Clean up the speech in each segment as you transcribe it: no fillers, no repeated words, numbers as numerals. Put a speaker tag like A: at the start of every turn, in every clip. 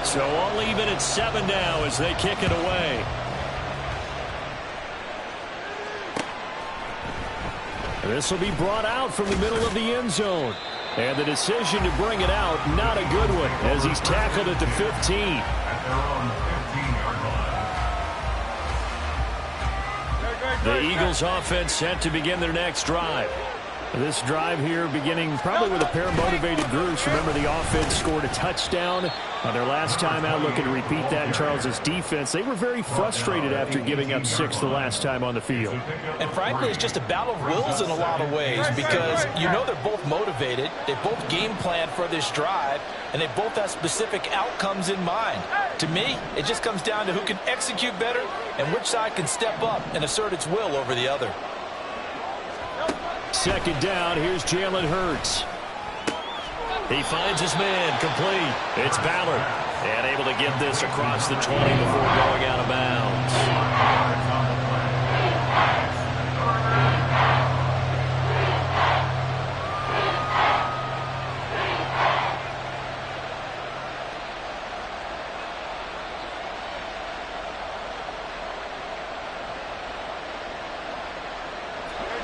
A: So I'll leave it at 7 now as they kick it away. This will be brought out from the middle of the end zone. And the decision to bring it out, not a good one, as he's tackled at the 15. The Eagles offense set to begin their next drive. This drive here beginning probably with a pair of motivated groups. Remember, the offense scored a touchdown on their last time out, looking to repeat that. Charles's defense, they were very frustrated after giving up 6 the last time on the field.
B: And frankly, it's just a battle of wills in a lot of ways, because you know they're both motivated, they both game plan for this drive, and they both have specific outcomes in mind. To me, it just comes down to who can execute better and which side can step up and assert its will over the other.
A: Second down, here's Jalen Hurts. He finds his man, complete. It's Ballard, and able to get this across the 20 before going out of bounds.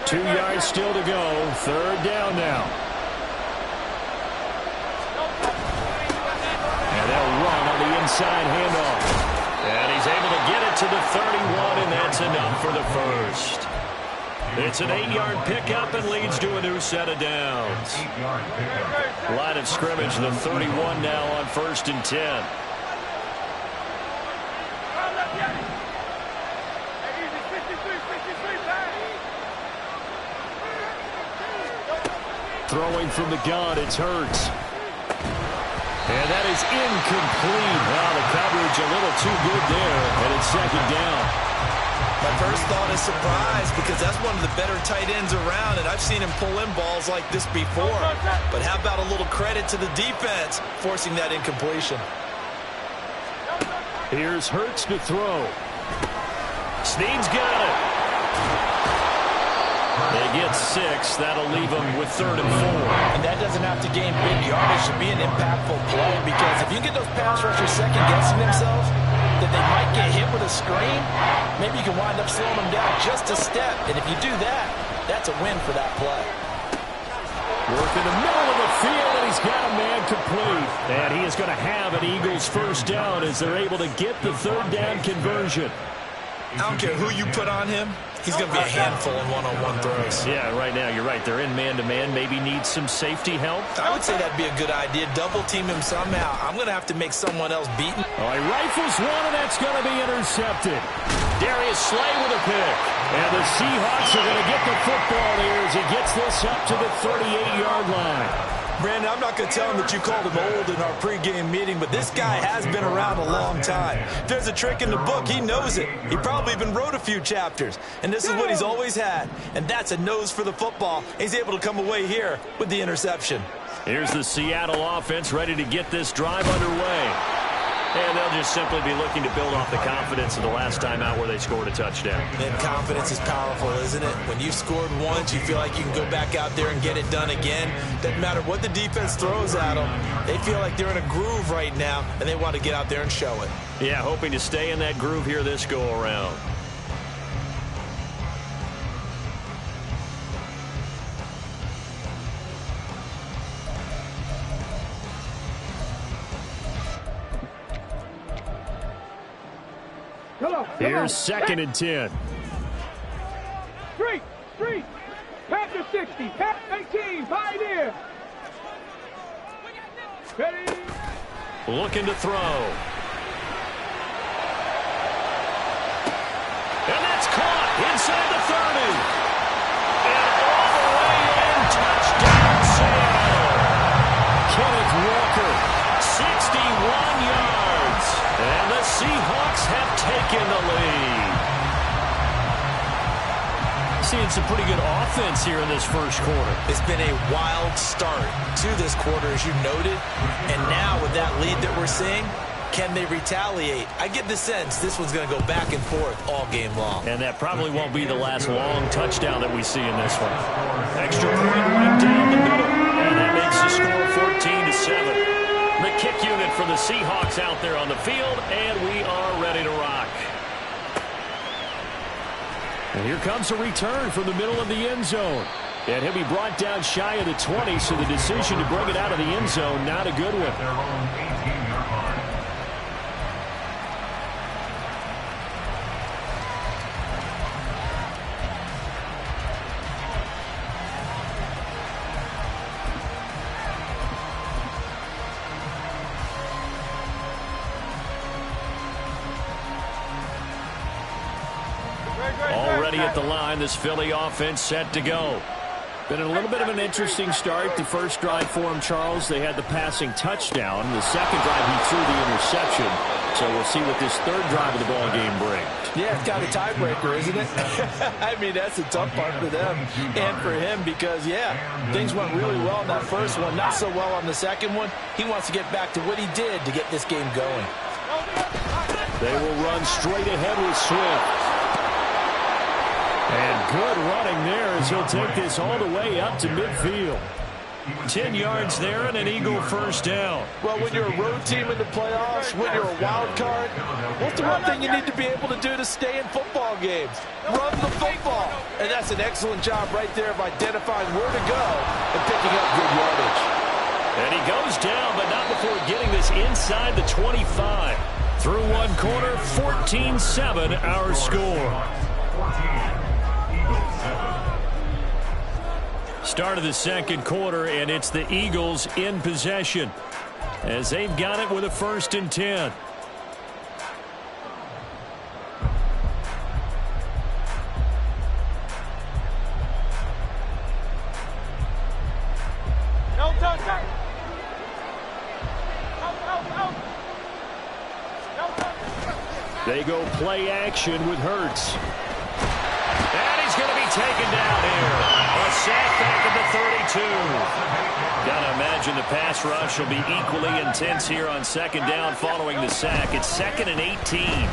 A: 2 yards still to go. Third down now. And they'll run on the inside handoff. And he's able to get it to the 31, and that's enough for the first. It's an 8-yard pickup and leads to a new set of downs. Line of scrimmage, the 31 now on 1st and 10. Throwing from the gun, it's Hurts. And that is incomplete. Wow, the coverage a little too good there, and it's second down.
B: My first thought is surprise, because that's one of the better tight ends around, and I've seen him pull in balls like this before. But how about a little credit to the defense forcing that incompletion?
A: Here's Hurts to throw. Snead's got it. They get 6. That'll leave them with 3rd and 4.
B: And that doesn't have to gain big yardage to be an impactful play, because if you get those pass rushers second-guessing themselves, that they might get hit with a screen, maybe you can wind up slowing them down just a step. And if you do that, that's a win for that play.
A: Work in the middle of the field, and he's got a man complete. And he is going to have an Eagles first down as they're able to get the 3rd down conversion.
B: I don't care who you put on him, he's going to be a handful in one-on-one throws.
A: Yeah, right now, you're right. They're in man-to-man. Maybe needs some safety help.
B: I would say that'd be a good idea. Double-team him somehow. I'm going to have to make someone else beaten.
A: Oh, he rifles one, and that's going to be intercepted. Darius Slay with a pick. And the Seahawks are going to get the football here as he gets this up to the 38-yard line.
B: Brandon, I'm not going to tell him that you called him old in our pregame meeting, but this guy has been around a long time. If there's a trick in the book, he knows it. He probably even wrote a few chapters. And this is what he's always had. And that's a nose for the football. He's able to come away here with the interception.
A: Here's the Seattle offense ready to get this drive underway. And they'll just simply be looking to build off the confidence of the last time out where they scored a touchdown.
B: And confidence is powerful, isn't it? When you've scored once, you feel like you can go back out there and get it done again. Doesn't matter what the defense throws at them. They feel like they're in a groove right now, and they want to get out there and show it.
A: Yeah, hoping to stay in that groove here this go-around. Here's 2nd and 10.
C: Street, Panther 60, Panther 19, Pioneer. Ready?
A: Looking to throw. And that's caught inside the 30. And all the way in, touchdown Seattle. Kenneth Walker, 61 yards. And the Seahawks have taken the lead. Seeing some pretty good offense here in this first quarter.
B: It's been a wild start to this quarter, as you noted. And now with that lead that we're seeing, can they retaliate? I get the sense this one's going to go back and forth all game long.
A: And that probably won't be the last long touchdown that we see in this one. Extra point right down the middle. And that makes the score 14-7. The kick unit for the the Seahawks out there on the field, and we are ready to rock. And here comes a return from the middle of the end zone. And he'll be brought down shy of the 20, so the decision to bring it out of the end zone, not a good one. Already at the line, this Philly offense set to go. Been a little bit of an interesting start. The first drive for him, Charles, they had the passing touchdown. The second drive, he threw the interception. So we'll see what this third drive of the ball game brings.
B: Yeah, it's kind of a tiebreaker, isn't it? I mean, that's the tough part for them and for him because, yeah, things went really well in that first one, not so well on the second one. He wants to get back to what he did to get this game going.
A: They will run straight ahead with Swift. And good running there as he'll take this all the way up to midfield. 10 yards there and an Eagle first down.
B: Well, when you're a road team in the playoffs, when you're a wild card, what's the one thing you need to be able to do to stay in football games? Run the football. And that's an excellent job right there of identifying where to go and picking up good yardage.
A: And he goes down, but not before getting this inside the 25. Through one quarter, 14-7 our score. Start of the second quarter, and it's the Eagles in possession as they've got it with a 1st and 10. They go play action with Hurts. And he's going to be taken down here. A sack back at the 32. Gotta imagine the pass rush will be equally intense here on second down following the sack. It's 2nd and 18.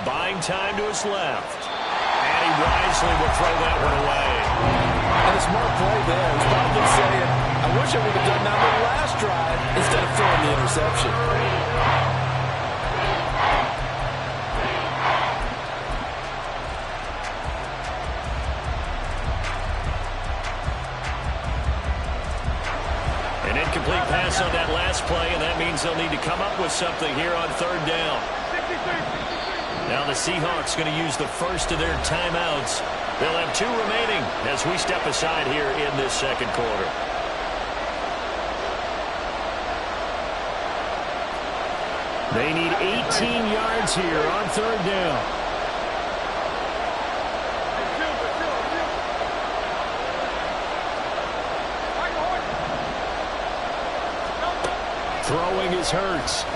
A: Buying time to his left. And he wisely will throw that one away.
B: And a smart play there. He's probably saying, I wish I would have done that on the last drive instead of throwing the interception.
A: Complete pass on that last play, and that means they'll need to come up with something here on third down. Now the Seahawks going to use the first of their timeouts. They'll have 2 remaining as we step aside here in this second quarter. They need 18 yards here on third down. Throwing is Hurts. The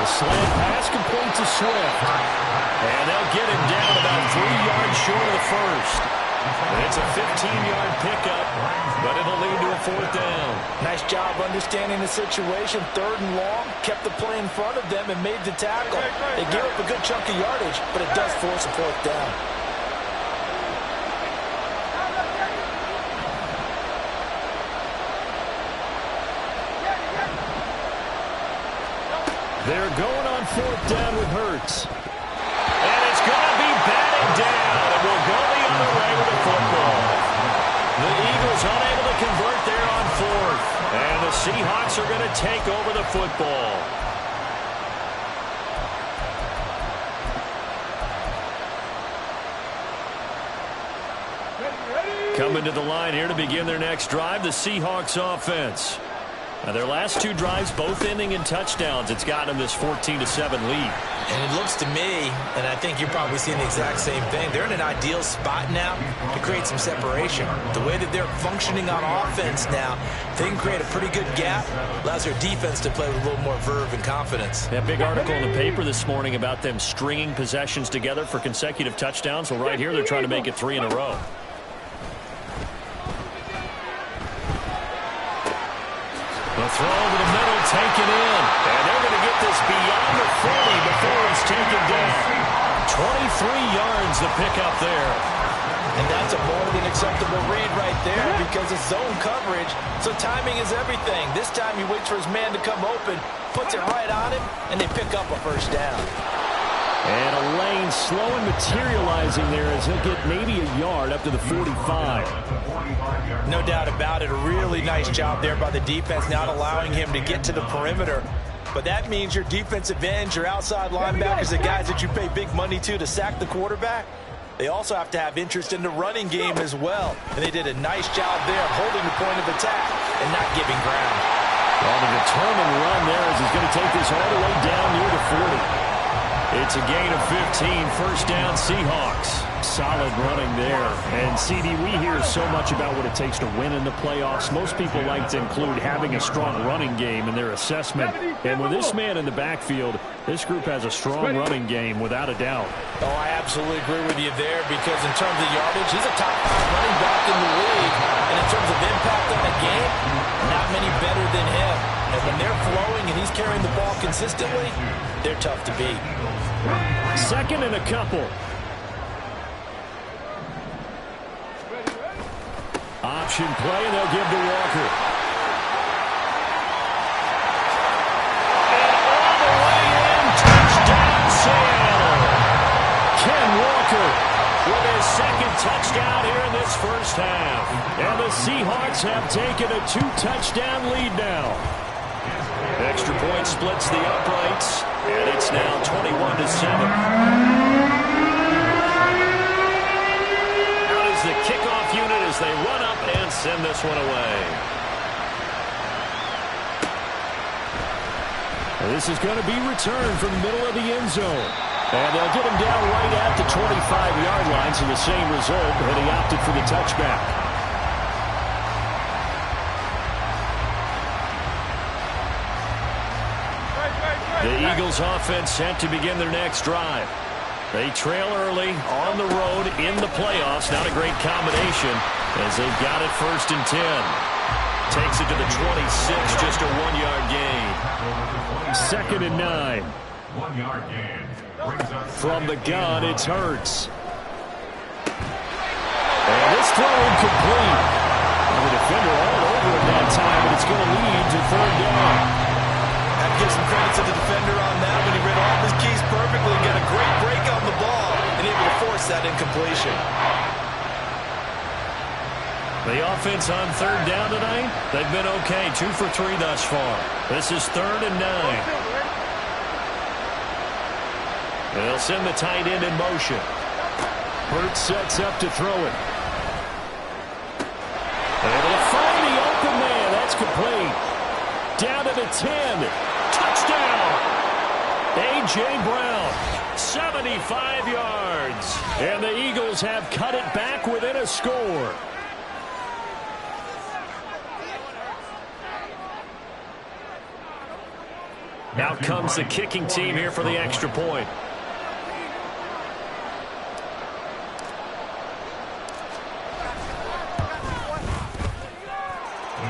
A: slant pass complete to Swift. And they'll get him down about 3 yards short of the first. And it's a 15-yard pickup, but it'll lead to a 4th down.
B: Nice job understanding the situation. 3rd and long, kept the play in front of them and made the tackle. They gave up a good chunk of yardage, but it does force a 4th down.
A: They're going on 4th down with Hurts. And it's going to be batted down. And will go the other way with the football. The Eagles unable to convert there on 4th. And the Seahawks are going to take over the football. Coming to the line here to begin their next drive, the Seahawks offense. Now their last 2 drives, both ending in touchdowns. It's gotten them this 14-7 lead.
B: And it looks to me, and I think you're probably seeing the exact same thing, they're in an ideal spot now to create some separation. The way that they're functioning on offense now, they can create a pretty good gap, allows their defense to play with a little more verve and confidence.
A: That big article in the paper this morning about them stringing possessions together for consecutive touchdowns. Well, right here they're trying to make it 3 in a row. The throw over the middle, taken in. And they're going to get this beyond the 40 before it's taken down. 23 yards the pickup there.
B: And that's a more than acceptable read right there because it's zone coverage, so timing is everything. This time he waits for his man to come open, puts it right on him, and they pick up a first down.
A: And a lane slow and materializing there as he'll get maybe a yard up to the 45.
B: No doubt about it. A really nice job there by the defense, not allowing him to get to the perimeter. But that means your defensive ends, your outside linebackers, the guys that you pay big money to sack the quarterback, they also have to have interest in the running game as well. And they did a nice job there of holding the point of attack and not giving ground.
A: Well, the determined run there as he's going to take this all the way down near the 40. It's a gain of 15, first down Seahawks. Solid running there. And, CD, we hear so much about what it takes to win in the playoffs. Most people like to include having a strong running game in their assessment. And with this man in the backfield, this group has a strong running game without a doubt.
B: Oh, I absolutely agree with you there because in terms of yardage, he's a top 5 running back in the league. And in terms of impact on the game, not many better than him. And when they're flowing and he's carrying the ball consistently, they're tough to beat.
A: Second and a couple. Option play, and they'll give to Walker. And all the way in, touchdown Seattle. Ken Walker with his second touchdown here in this first half. And the Seahawks have taken a 2-touchdown lead now. Extra point splits the uprights, and it's now 21-7. Out is the kickoff unit as they run up and send this one away. This is going to be returned from the middle of the end zone. And they'll get him down right at the 25-yard line, so the same result, but he opted for the touchback. The Eagles offense set to begin their next drive. They trail early on the road in the playoffs. Not a great combination as they've got it 1st and 10. Takes it to the 26, just a 1-yard gain. 2nd and 9.
D: 1-yard gain.
A: From the gun, it's Hurts. And this throw incomplete. And the defender all over it that time, but it's going to lead to 3rd down.
B: Give some credit to the defender on that when he read all of his keys perfectly and got a great break on the ball and able to force that incompletion.
A: The offense on 3rd down tonight, they've been okay. 2 for 3 thus far. This is 3rd and 9. They'll send the tight end in motion. Hurts sets up to throw it. Able to find the open man. That's complete. Down to the 10. Touchdown! A.J. Brown, 75 yards. And the Eagles have cut it back within a score. Out comes the kicking team here for the extra point.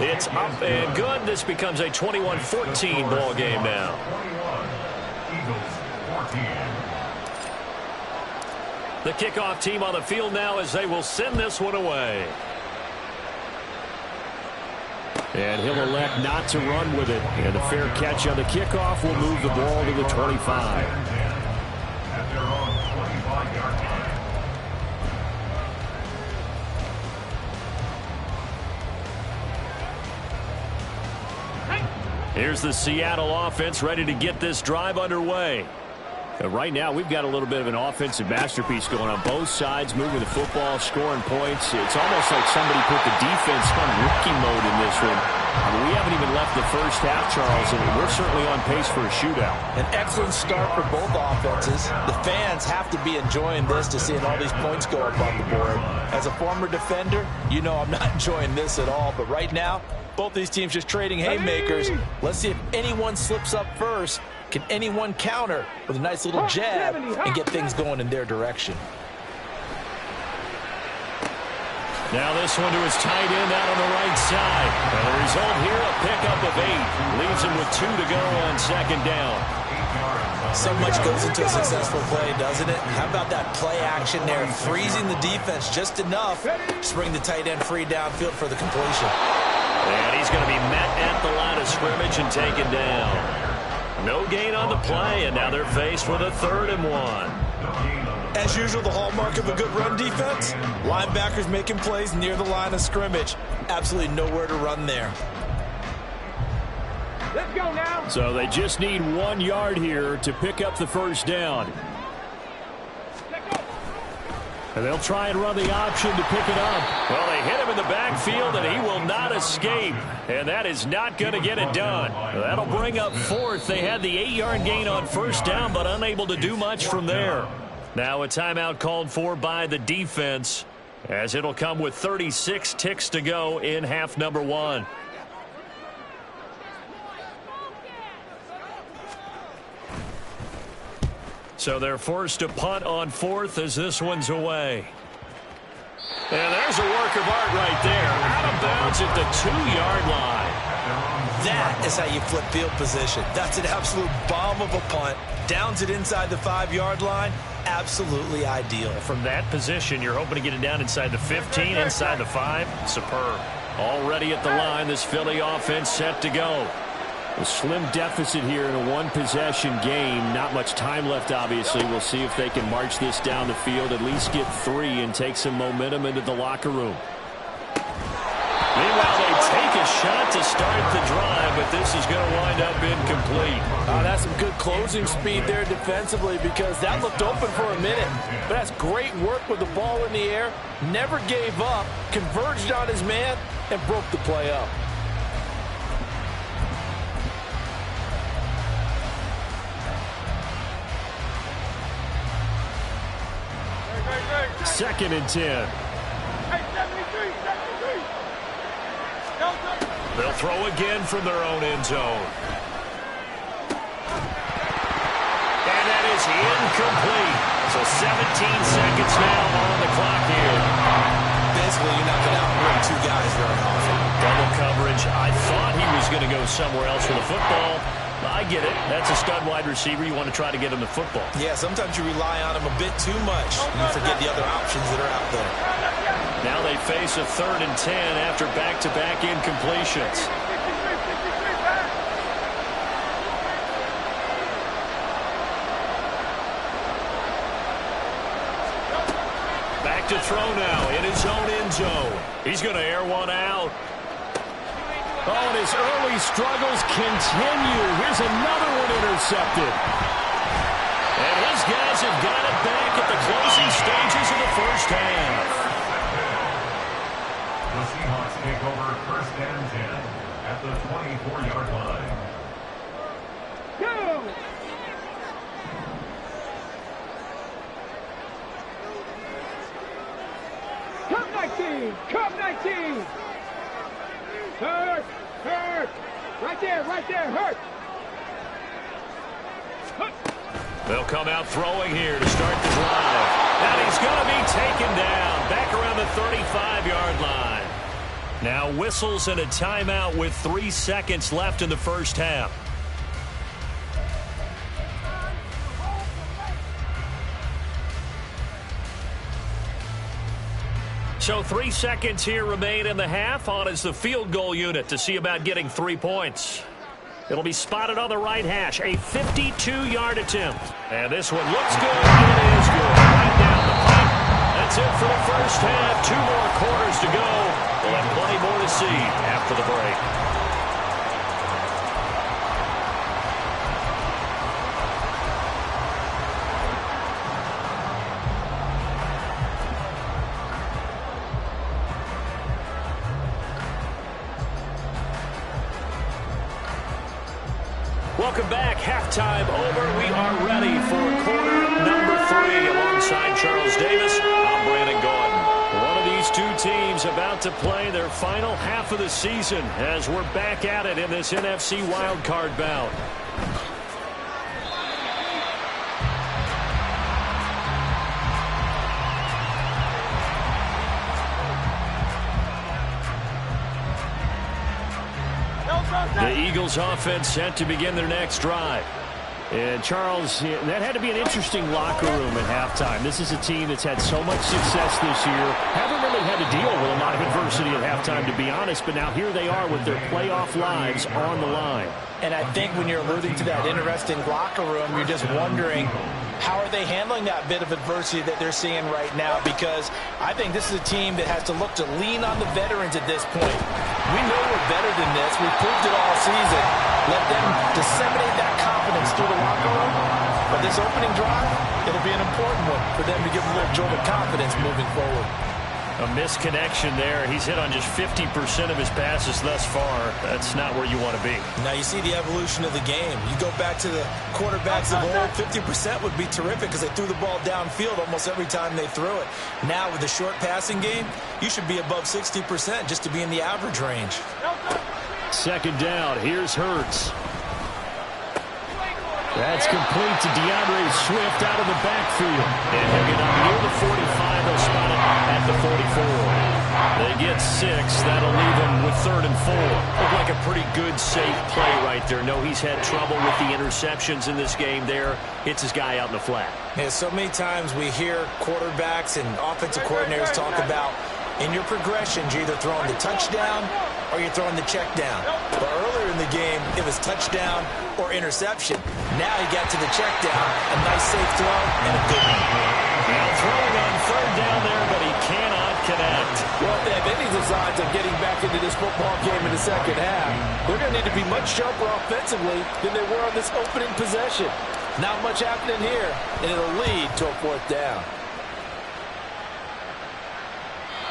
A: It's up and good. This becomes a 21-14 ball game now. The kickoff team on the field now as they will send this one away. And he'll elect not to run with it. And a fair catch on the kickoff will move the ball to the 25. Here's the Seattle offense ready to get this drive underway. Right now, we've got a little bit of an offensive masterpiece going on both sides, moving the football, scoring points. It's almost like somebody put the defense on rookie mode in this one. I mean, we haven't even left the first half, Charles, and we're certainly on pace for a shootout.
B: An excellent start for both offenses. The fans have to be enjoying this to seeing all these points go up on the board. As a former defender, you know I'm not enjoying this at all, but right now, both these teams just trading haymakers. Let's see if anyone slips up first. Can anyone counter with a nice little jab and get things going in their direction?
A: Now this one to his tight end out on the right side. And the result here, a pickup of 8. Leaves him with 2 to go on 2nd down.
B: So much goes into a successful play, doesn't it? How about that play action there, freezing the defense just enough to bring the tight end free downfield for the completion.
A: And he's going to be met at the line of scrimmage and taken down. No gain on the play, and now they're faced with a 3rd and 1.
B: As usual, the hallmark of a good run defense, linebackers making plays near the line of scrimmage. Absolutely nowhere to run there.
C: Let's go now.
A: So they just need 1 yard here to pick up the first down. And they'll try and run the option to pick it up. Well, they hit him in the backfield, and he will not escape. And that is not going to get it done. That'll bring up 4th. They had the 8-yard gain on first down, but unable to do much from there. Now a timeout called for by the defense, as it'll come with 36 ticks to go in half number 1. So they're forced to punt on 4th as this one's away. And there's a work of art right there. Out of bounds at the 2-yard line.
B: That is how you flip field position. That's an absolute bomb of a punt. Downs it inside the 5-yard line. Absolutely ideal.
A: From that position, you're hoping to get it down inside the 15, inside the 5. Superb. Already at the line, this Philly offense set to go. A slim deficit here in a 1-possession game. Not much time left, obviously. We'll see if they can march this down the field, at least get 3 and take some momentum into the locker room. Meanwhile, they take a shot to start the drive, but this is going to wind up incomplete.
B: That's some good closing speed there defensively, because that looked open for a minute. But that's great work with the ball in the air. Never gave up, converged on his man, and broke the play up.
A: 2nd and 10. They'll throw again from their own end zone. And that is incomplete. So 17 seconds now on the clock here.
B: Basically, you're not going to outrun 2 guys very often.
A: Double coverage. I thought he was going to go somewhere else with the football. I get it. That's a stud wide receiver. You want to try to get him the football.
B: Yeah, sometimes you rely on him a bit too much. You forget the other options that are out there.
A: Now they face a 3rd and 10 after back-to-back incompletions. Back to throw now in his own end zone. He's going to air one out. Oh, and his early struggles continue. Here's another one intercepted. And his guys have got it back at the closing stages of the first half.
D: The Seahawks take over 1st and 10 at the 24-yard line.
C: Go! Come 19! Come 19! Hurt! Hurt! Right there, hurt!
A: They'll come out throwing here to start the drive. And he's going to be taken down back around the 35-yard line. Now whistles and a timeout with 3 seconds left in the first half. So 3 seconds here remain in the half. On is the field goal unit to see about getting 3 points. It'll be spotted on the right hash. A 52-yard attempt. And this one looks good. It is good. Right down the pipe. That's it for the first half. 2 more quarters to go. We'll have plenty more to see after the break. Welcome back. Halftime over. We are ready for quarter number 3. Alongside Charles Davis, I'm Brandon Gordon. One of these 2 teams about to play their final half of the season as we're back at it in this NFC wildcard bout. The Eagles offense set to begin their next drive. And, Charles, that had to be an interesting locker room at halftime. This is a team that's had so much success this year. Haven't really had to deal with a lot of adversity at halftime, to be honest. But now here they are with their playoff lives on the line.
B: And I think when you're alluding to that interesting locker room, you're just wondering, how are they handling that bit of adversity that they're seeing right now? Because I think this is a team that has to look to lean on the veterans at this point. We know we're better than this. We've proved it all season. Let them disseminate that confidence through the locker room. But this opening drive, it'll be an important one for them to give a little jolt of confidence moving forward.
A: A misconnection there. He's hit on just 50% of his passes thus far. That's not where you want to be.
B: Now you see the evolution of the game. You go back to the quarterbacks of old, 50% would be terrific because they threw the ball downfield almost every time they threw it. Now with the short passing game, you should be above 60% just to be in the average range.
A: Second down. Here's Hurts. That's complete to DeAndre Swift out of the backfield. And he'll get up near the 45. They'll spot it at the 44. They get 6. That'll leave them with 3rd and 4. Looked like a pretty good, safe play right there. No, he's had trouble with the interceptions in this game there. Hits his guy out in the flat.
B: Yeah, so many times we hear quarterbacks and offensive coordinators talk about in your progressions, you're either throwing the touchdown or you're throwing the check down. But earlier in the game, it was touchdown or interception. Now he got to the check down, a nice safe throw, and a good one.
A: Now throwing on 3rd down there, but he cannot connect.
E: Well, if they have any designs of getting back into this football game in the second half, they're going to need to be much sharper offensively than they were on this opening possession. Not much happening here, and it'll lead to a 4th down.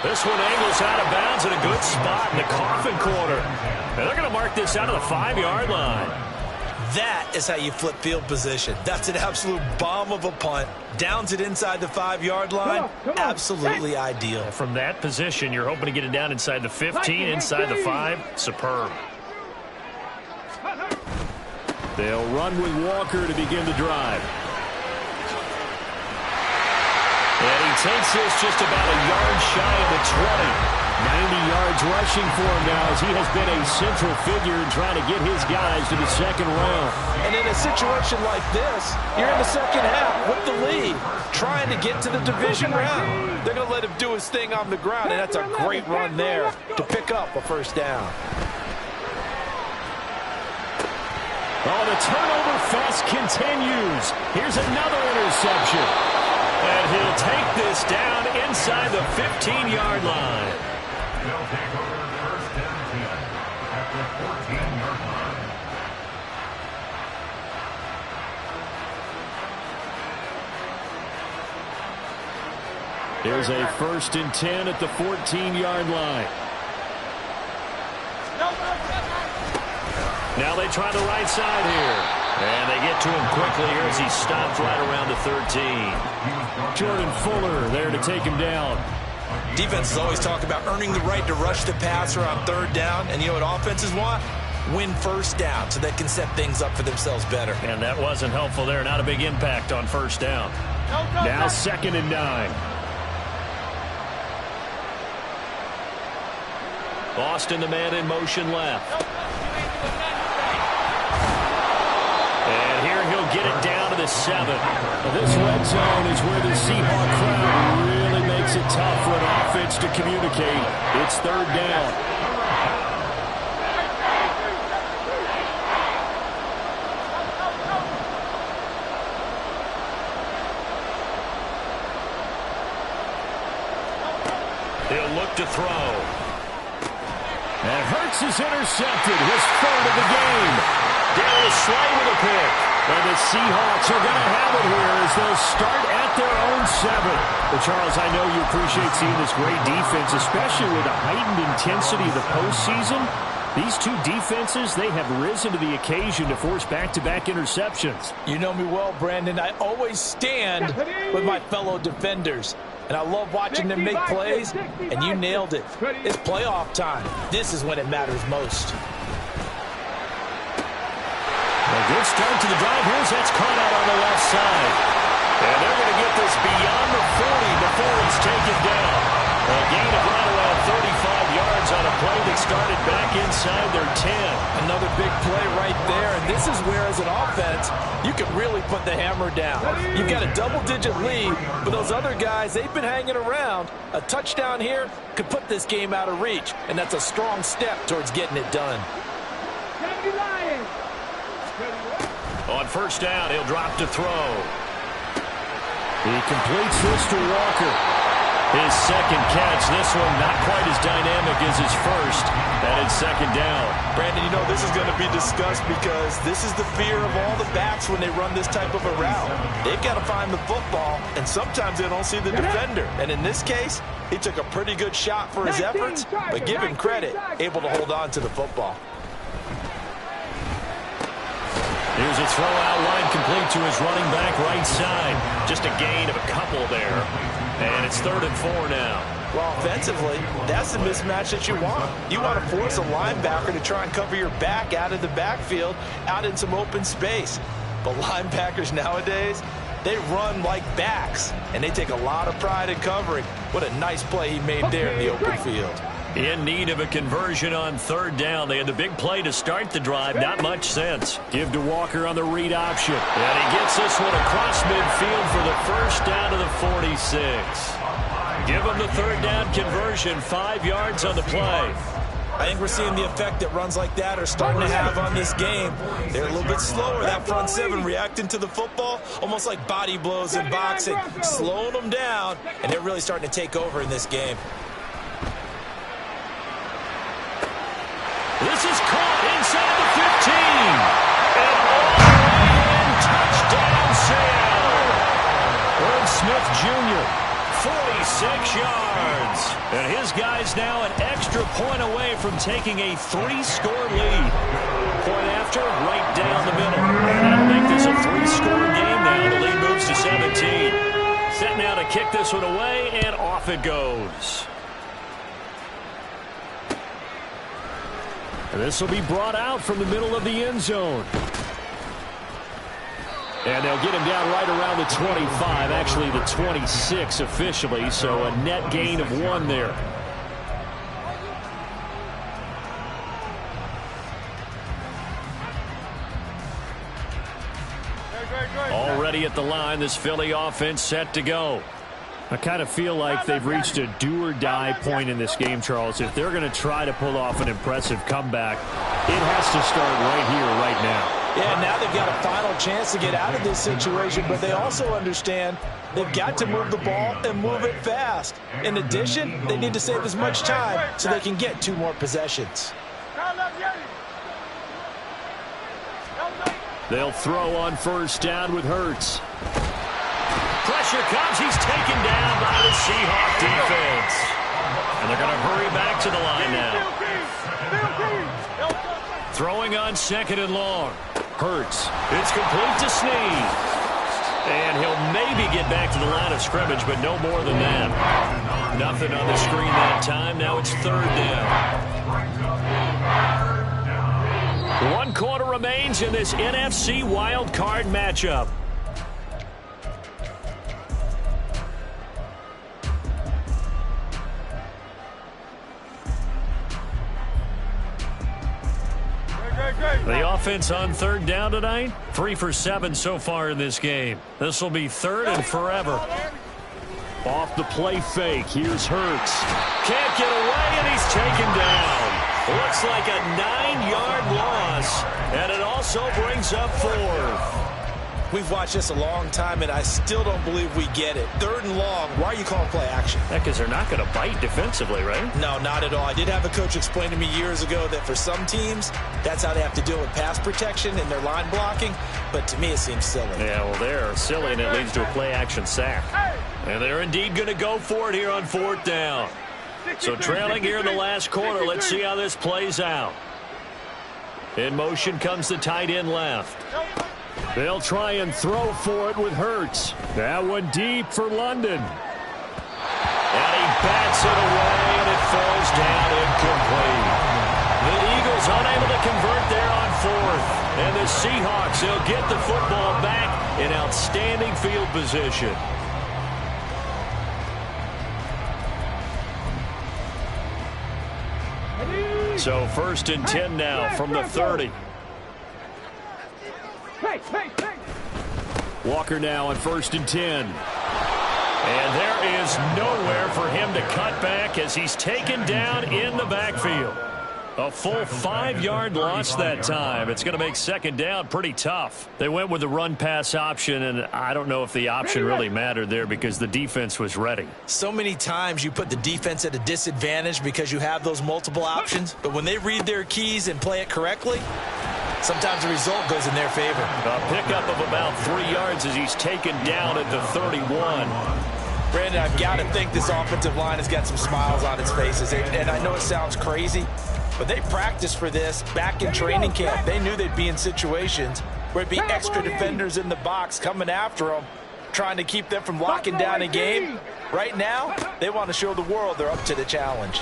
A: This one angles out of bounds in a good spot in the coffin corner. And they're going to mark this out of the 5-yard line.
B: That is how you flip field position. That's an absolute bomb of a punt. Downs it inside the 5-yard line. Absolutely ideal.
A: From that position, you're hoping to get it down inside the 15, inside the 5. Superb. They'll run with Walker to begin the drive. And he takes this just about a yard shy of the 20. 90 yards rushing for him now as he has been a central figure in trying to get his guys to the second round.
E: And in a situation like this, you're in the second half with the lead, trying to get to the division round. They're going to let him do his thing on the ground, and that's a great run there to pick up a 1st down.
A: Oh, the turnover fest continues. Here's another interception. And he'll take this down inside the 15-yard line.
D: They'll take over 1st and 10 at the 14-yard line.
A: There's a 1st and 10 at the 14-yard line. Now they try the right side here. And they get to him quickly here as he stopped right around the 13. Jordan Fuller there to take him down.
B: Defenses always talk about earning the right to rush the passer on 3rd down. And you know what offenses want? Win 1st down so they can set things up for themselves better.
A: And that wasn't helpful there. Not a big impact on 1st down. Now 2nd and 9. Boston, the man in motion left. And here he'll get it down to the 7. This red zone is where the Seahawk crowd really makes it tough for an offense to communicate. It's 3rd down. He'll look to throw. And Hurts is intercepted. His 3rd of the game. Darius Slay with a pick. And the Seahawks are going to have it here as they'll start at their own 7. But Charles, I know you appreciate seeing this great defense, especially with the heightened intensity of the postseason. These two defenses, they have risen to the occasion to force back-to-back interceptions.
E: You know me well, Brandon. I always stand with my fellow defenders. And I love watching them make plays, and you nailed it. It's playoff time. This is when it matters most.
A: A good start to the drive. Here's that's caught out on the left side. And they're going to get this beyond the 40 before it's taken down. A gain of right around 35 yards on a play that started back inside their 10.
E: Another big play right there, and this is where, as an offense, you can really put the hammer down. You've got a double-digit lead, but those other guys, they've been hanging around. A touchdown here could put this game out of reach, and that's a strong step towards getting it done.
A: On first down, he'll drop to throw. He completes this to Walker. His second catch, this one not quite as dynamic as his first. That is second down.
B: Brandon, you know this is going to be discussed because this is the fear of all the backs when they run this type of a route. They've got to find the football, and sometimes they don't see the defender. And in this case, he took a pretty good shot for his efforts, but give him credit, able to hold on to the football.
A: Here's a throw out line complete to his running back right side. Just a gain of a couple there. And it's 3rd and 4 now.
B: Well, offensively, that's the mismatch that you want. You want to force a linebacker to try and cover your back out of the backfield, out in some open space. But linebackers nowadays, they run like backs, and they take a lot of pride in covering. What a nice play he made there in the open field.
A: In need of a conversion on 3rd down. They had the big play to start the drive. Not much sense. Give to Walker on the read option. And he gets this one across midfield for the first down to the 46. Give him the 3rd down conversion. 5 yards on the play.
B: I think we're seeing the effect that runs like that are starting to have on this game. They're a little bit slower, that front seven, reacting to the football, almost like body blows in boxing, slowing them down, and they're really starting to take over in this game.
A: This is caught inside the 15. And all the way in, touchdown Seattle. Herb Smith Jr., 46 yards. And his guy's now an extra point away from taking a 3-score lead. Point after, right down the middle. And that'll make this a 3-score game now. The lead moves to 17. Set now to kick this one away, and off it goes. This will be brought out from the middle of the end zone. And they'll get him down right around the 25, actually the 26 officially, so a net gain of 1 there. Already at the line, this Philly offense set to go. I kind of feel like they've reached a do-or-die point in this game, Charles. If they're going to try to pull off an impressive comeback, it has to start right here, right now.
B: Yeah, now they've got a final chance to get out of this situation, but they also understand they've got to move the ball and move it fast. In addition, they need to save as much time so they can get 2 more possessions.
A: They'll throw on first down with Hurts. Pressure comes. He's taken down by the Seahawk defense. And they're going to hurry back to the line now. Throwing on 2nd and long. Hurts. It's complete to Snead. And he'll maybe get back to the line of scrimmage, but no more than that. Nothing on the screen that time. Now it's 3rd down. 1 quarter remains in this NFC wild card matchup. The offense on 3rd down tonight, 3 for 7 so far in this game. This will be 3rd and forever. Off the play fake, here's Hurts. Can't get away, and he's taken down. Looks like a 9-yard loss, and it also brings up 4th.
B: We've watched this a long time, and I still don't believe we get it. 3rd and long, why are you calling play action?
A: Because they're not going to bite defensively, right?
B: No, not at all. I did have a coach explain to me years ago that for some teams, that's how they have to deal with pass protection and their line blocking. But to me, it seems silly.
A: Yeah, well, they're silly, and it leads to a play-action sack. And they're indeed going to go for it here on 4th down. So trailing here in the last quarter, let's see how this plays out. In motion comes the tight end left. They'll try and throw for it with Hurts. That one deep for London. And he bats it away, and it falls down incomplete. The Eagles unable to convert there on 4th. And the Seahawks, they'll get the football back in outstanding field position. So 1st and 10 now from the 30. Walker now on 1st and 10. And there is nowhere for him to cut back as he's taken down in the backfield. A full 5-yard loss that time. It's going to make 2nd down pretty tough. They went with the run-pass option, and I don't know if the option really mattered there because the defense was ready.
B: So many times you put the defense at a disadvantage because you have those multiple options, but when they read their keys and play it correctly, sometimes the result goes in their favor.
A: A pickup of about 3 yards as he's taken down at the 31.
B: Brandon, I've got to think this offensive line has got some smiles on its faces, and I know it sounds crazy, but they practiced for this back in training camp. They knew they'd be in situations where it'd be extra defenders in the box coming after them, trying to keep them from locking down a game. Right now, they want to show the world they're up to the challenge.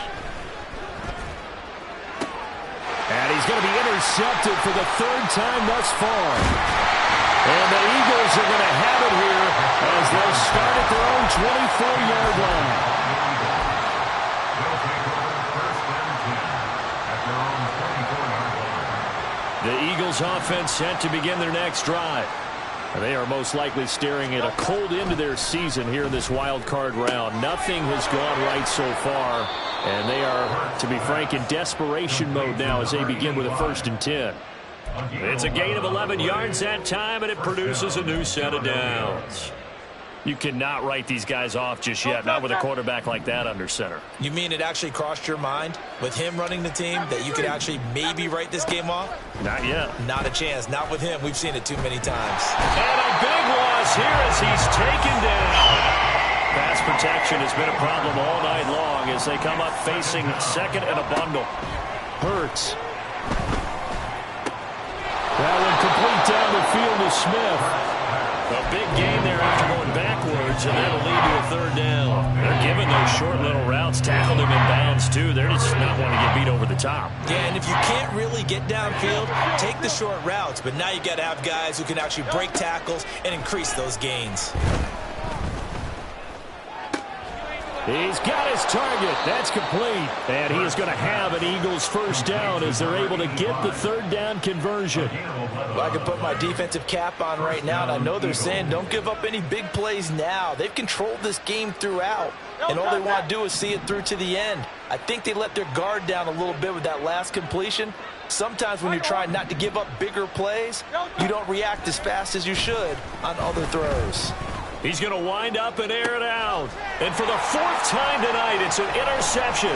A: And he's going to be intercepted for the 3rd time thus far. And the Eagles are going to have it here as they'll start at their own 24-yard line. The Eagles offense set to begin their next drive. They are most likely staring at a cold end to their season here in this wild card round. Nothing has gone right so far, and they are, to be frank, in desperation mode now as they begin with a 1st and 10. It's a gain of 11 yards that time, and it produces a new set of downs. You cannot write these guys off just yet, not with a quarterback like that under center.
B: You mean it actually crossed your mind with him running the team that you could actually maybe write this game off?
A: Not yet.
B: Not a chance. Not with him. We've seen it too many times.
A: And a big loss here as he's taken down. Pass protection has been a problem all night long as they come up facing 2nd and a bundle. Hurts. That one complete down the field to Smith. A big gain there after going backwards, and that'll lead to a 3rd down. They're giving those short little routes, tackled him in bounds, too. They're just not wanting to get beat over the top.
B: Yeah, and if you can't really get downfield, take the short routes. But now you got to have guys who can actually break tackles and increase those gains.
A: He's got his target. That's complete. And he is going to have an Eagles 1st down as they're able to get the 3rd down conversion.
B: Well, I can put my defensive cap on right now, and I know they're saying don't give up any big plays now. They've controlled this game throughout, and all they want to do is see it through to the end. I think they let their guard down a little bit with that last completion. Sometimes when you're trying not to give up bigger plays, you don't react as fast as you should on other throws.
A: He's going to wind up and air it out. And for the 4th time tonight, it's an interception.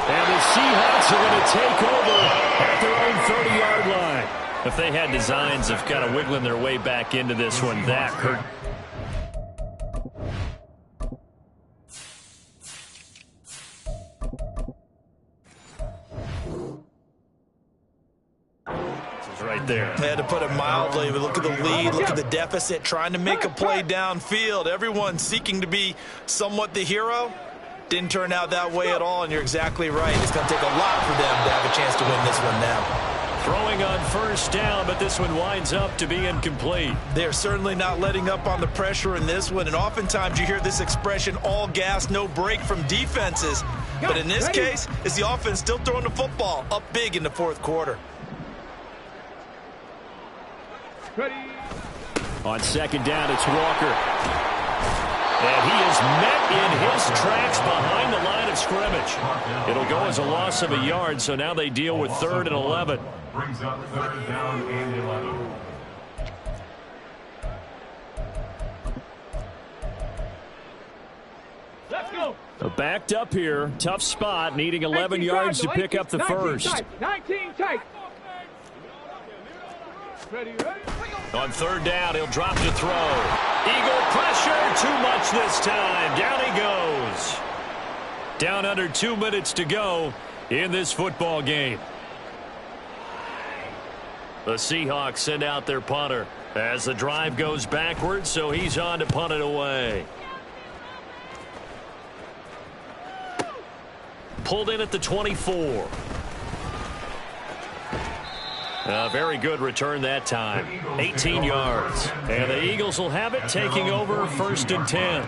A: And the Seahawks are going to take over at their own 30-yard line. If they had designs of kind of wiggling their way back into this one, that hurt. Right there.
B: They had to put it mildly, but look at the lead, look at the deficit, trying to make a play downfield. Everyone seeking to be somewhat the hero. Didn't turn out that way at all, and you're exactly right. It's going to take a lot for them to have a chance to win this one now.
A: Throwing on 1st down, but this one winds up to be incomplete.
B: They're certainly not letting up on the pressure in this one, and oftentimes you hear this expression, all gas, no break from defenses. But in this case, it's the offense still throwing the football up big in the 4th quarter.
A: On 2nd down, it's Walker. And he is met in his tracks behind the line of scrimmage. It'll go as a loss of a yard, so now they deal with 3rd and 11.
D: Brings up 3rd down and 11.
C: Let's go.
A: Backed up here, tough spot, needing 11 yards to pick up the 1st.
C: 19 tight. Ready.
A: On 3rd down, he'll drop to throw. Eagle pressure, too much this time. Down he goes. Down under 2 minutes to go in this football game. The Seahawks send out their punter as the drive goes backwards, so he's on to punt it away. Pulled in at the 24. A very good return that time. 18 yards. And the Eagles will have it, taking over 1st and 10.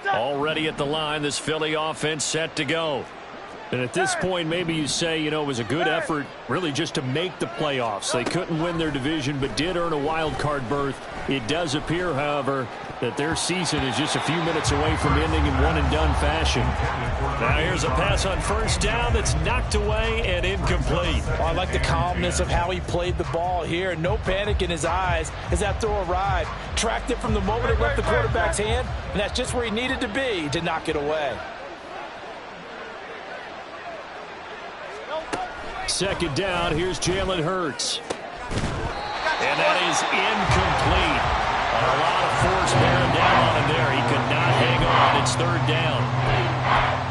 A: Already at the line, this Philly offense set to go. And at this point, maybe you say, you know, it was a good effort really just to make the playoffs. They couldn't win their division but did earn a wild card berth. It does appear, however, that their season is just a few minutes away from ending in one-and-done fashion. Now here's a pass on first down that's knocked away and incomplete.
B: Oh, I like the calmness of how he played the ball here. No panic in his eyes as that throw arrived. Tracked it from the moment it left the quarterback's hand, and that's just where he needed to be to knock it away.
A: Second down, here's Jalen Hurts. And that is incomplete. A lot of force bearing down on him there. He could not hang on. It's third down.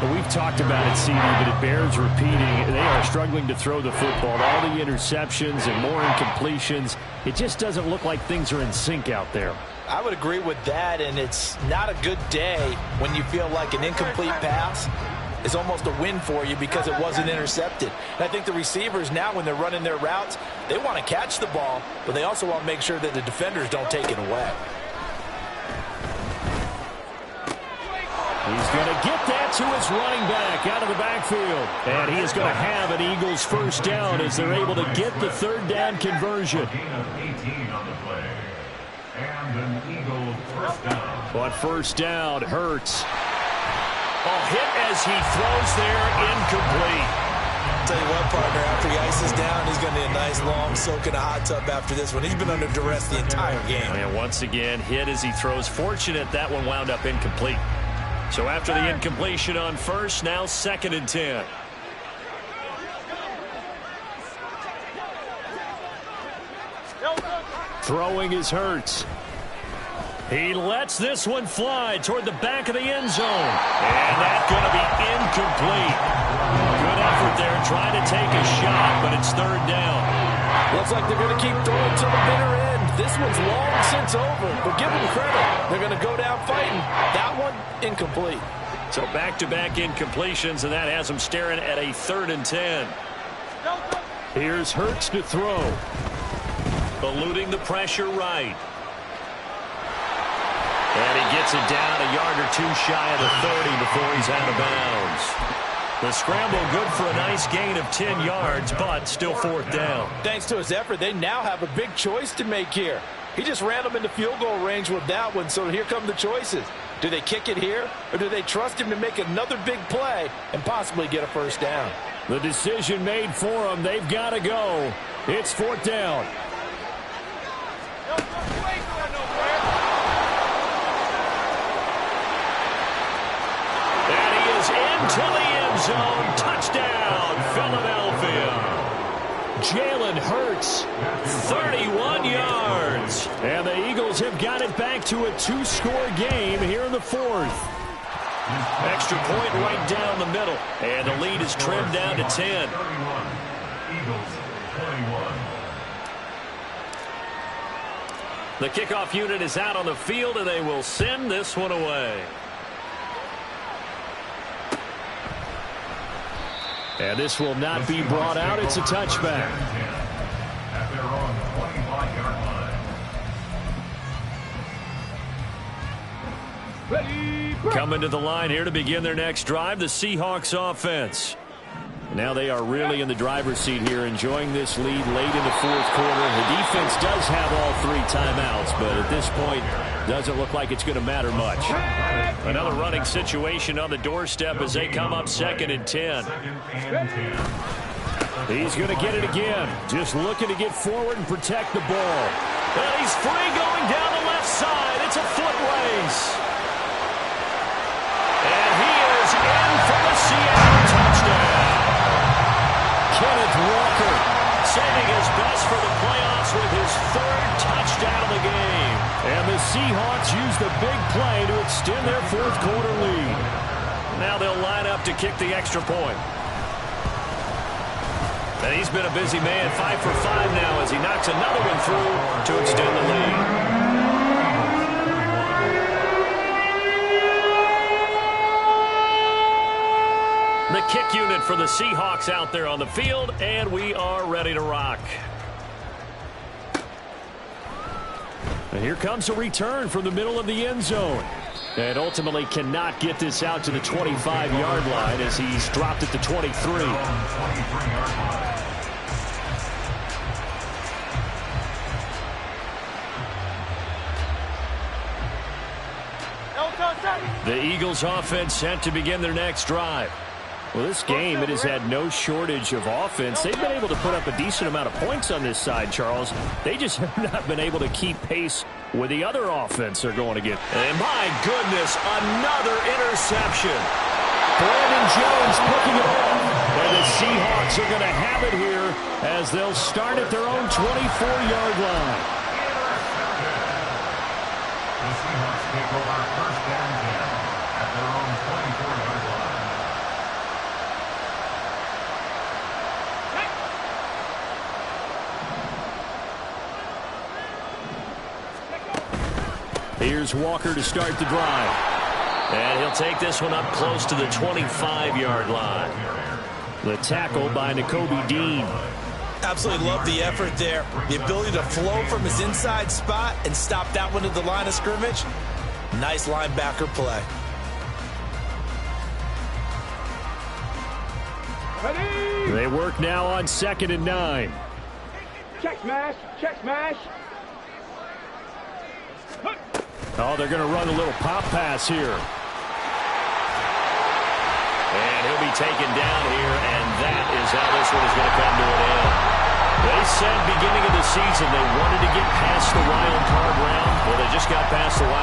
A: But we've talked about it, CD, but it bears repeating. They are struggling to throw the football. All the interceptions and more incompletions. It just doesn't look like things are in sync out there.
B: I would agree with that, and it's not a good day when you feel like an incomplete pass is almost a win for you because it wasn't intercepted. And I think the receivers now, when they're running their routes, they want to catch the ball, but they also want to make sure that the defenders don't take it away.
A: He's going to get that to his running back out of the backfield. And he is going to have an Eagles first down as they're able to get the third down conversion. But first down, Hurts. Oh, hit as he throws there, incomplete.
E: Tell you what, partner, after he ices down, he's going to need a nice long soak in a hot tub after this one. He's been under duress the entire game.
A: And once again, hit as he throws. Fortunate that one wound up incomplete. So after the incompletion on first, now 2nd and 10. Throwing is Hurts. He lets this one fly toward the back of the end zone. And that's going to be incomplete. Good effort there trying to take a shot, but it's third down.
B: Looks like they're going to keep throwing to the bitter end. This one's long since over, but give them credit. They're going to go down fighting. That one, incomplete.
A: So back-to-back incompletions, and that has them staring at a 3rd and 10. Here's Hurts to throw. Eluding the pressure right. And he gets it down a yard or two shy of the 30 before he's out of bounds. The scramble good for a nice gain of 10 yards, but still 4th down.
B: Thanks to his effort, they now have a big choice to make here. He just ran them into field goal range with that one, so here come the choices. Do they kick it here, or do they trust him to make another big play and possibly get a first down?
A: The decision made for them. They've got to go. It's 4th down. To the end zone. Touchdown, Philadelphia. Jalen Hurts, 31 yards. And the Eagles have got it back to a 2-score game here in the 4th. Extra point right down the middle. And the lead is trimmed down to 10. The kickoff unit is out on the field, and they will send this one away. And this will not be brought out. It's a touchback. Coming to the line here to begin their next drive, the Seahawks offense. Now they are really in the driver's seat here, enjoying this lead late in the 4th quarter. The defense does have all 3 timeouts, but at this point, doesn't look like it's going to matter much. Another running situation on the doorstep as they come up 2nd and 10. He's going to get it again. Just looking to get forward and protect the ball. And he's free going down the left side. It's a foot race. And he is in for the Seattle touchdown. Kenneth Walker saving his best for the playoffs with his 3rd touchdown of the game. And the Seahawks use the big play to extend their 4th quarter lead. Now they'll line up to kick the extra point. And he's been a busy man, 5 for 5 now as he knocks another one through to extend the lead. The kick unit for the Seahawks out there on the field, and we are ready to rock. And here comes a return from the middle of the end zone. And ultimately cannot get this out to the 25-yard line as he's dropped at the 23. The Eagles offense set to begin their next drive. Well, this game, it has had no shortage of offense. They've been able to put up a decent amount of points on this side, Charles. They just have not been able to keep pace with the other offense they're going to get. And my goodness, another interception. Brandon Jones picking it off. And the Seahawks are going to have it here as they'll start at their own 24-yard line.
D: The Seahawks take over first down 10 at their own 24-yard line.
A: Here's Walker to start the drive. And he'll take this one up close to the 25-yard line. The tackle by Nakobe Dean.
B: Absolutely love the effort there. The ability to flow from his inside spot and stop that one at the line of scrimmage. Nice linebacker play.
C: Ready?
A: They work now on 2nd and 9.
C: Check smash. Check smash.
A: Oh, they're going to run a little pop pass here. And he'll be taken down here, and that is how this one is going to come to an end. They said beginning of the season they wanted to get past the wild card round. Well, they just got past the wild